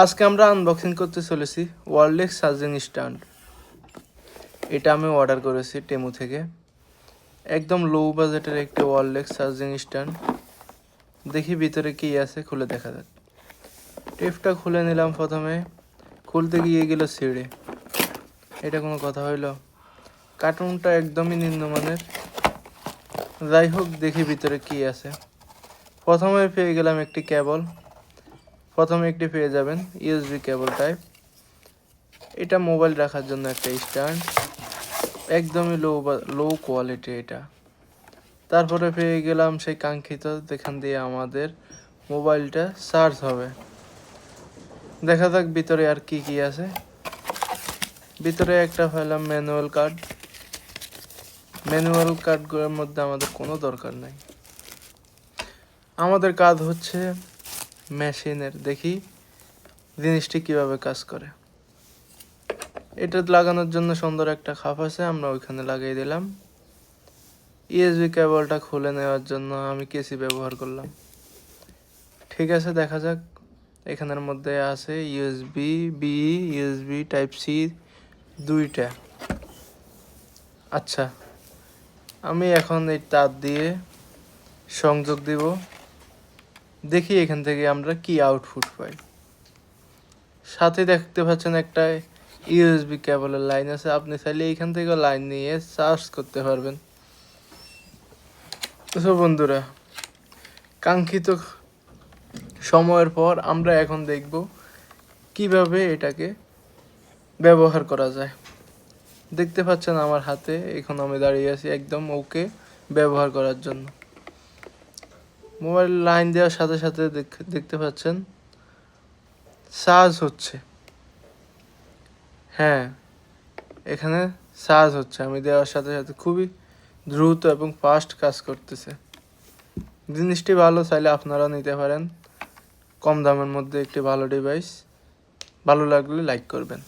আজকে আমরা আনবক্সিং করতে চলেছি ওয়ারলেস চার্জিং স্ট্যান্ড। এটা আমি অর্ডার করেছি টেমু থেকে। একদম লো বাজেটের একটি ওয়ারলেস চার্জিং স্ট্যান্ড। দেখি ভিতরে কি আছে, খুলে দেখা যাক। টেপটা খুলে নিলাম। প্রথমে খুলতে গিয়ে গেল ছিঁড়ে। এটা কোনো কথা হইল? কার্টুনটা একদমই নিম্নমানের। যাই হোক, দেখি ভিতরে কি আছে। প্রথমে পেয়ে গেলাম একটি কেবল। প্রথমে একটি পেয়ে যাবেন ইউএসবি কেবল টাইপ। এটা মোবাইল রাখার জন্য একটা স্ট্যান্ড, একদমই লো কোয়ালিটি এটা। তারপরে পেয়ে গেলাম সেই কাঙ্ক্ষিত, যেখান দিয়ে আমাদের মোবাইলটা চার্জ হবে। দেখা যাক ভিতরে আর কি কি আছে। ভিতরে একটা পেলাম ম্যানুয়াল কার্ড। ম্যানুয়াল কার্ডগুলোর মধ্যে আমাদের কোনো দরকার নাই। আমাদের কাজ হচ্ছে মেশিনের। দেখি জিনিসটি কিভাবে কাজ করে। এটা লাগানোর জন্য সুন্দর একটা খাপ আছে, আমরা ওইখানে লাগিয়ে দিলাম। ইউএসবি কেবলটা খুলে নেওয়ার জন্য আমি কেসি ব্যবহার করলাম। ঠিক আছে, দেখা যাক। এখানের মধ্যে আছে USB B, USB type C দুইটা। আচ্ছা, আমি এখন এই তার দিয়ে সংযোগ দিব। দেখি এখান থেকে আমরা কি আউটপুট পাই। সাথে দেখতে পাচ্ছেন একটা ইউএসবি কেবলের লাইন আছে। আপনি চাইলে এইখান থেকে লাইন নিয়ে চার্জ করতে পারবেন। তো বন্ধুরা, কাঙ্ক্ষিত সময়ের পর আমরা এখন দেখব কিভাবে এটাকে ব্যবহার করা যায়। দেখতে পাচ্ছেন আমার হাতে এখন আমি দাঁড়িয়ে আছি একদম ওকে ব্যবহার করার জন্য। মোবাইল লাইন দেওয়ার সাথে সাথে দেখতে পাচ্ছেন চার্জ হচ্ছে। হ্যাঁ, এখানে চার্জ হচ্ছে। আমি দেওয়ার সাথে সাথে খুবই দ্রুত এবং ফাস্ট কাজ করতেছে। জিনিসটি ভালো, চাইলে আপনারা নিতে পারেন। কম দামের মধ্যে একটি ভালো ডিভাইস। ভালো লাগলে লাইক করবেন।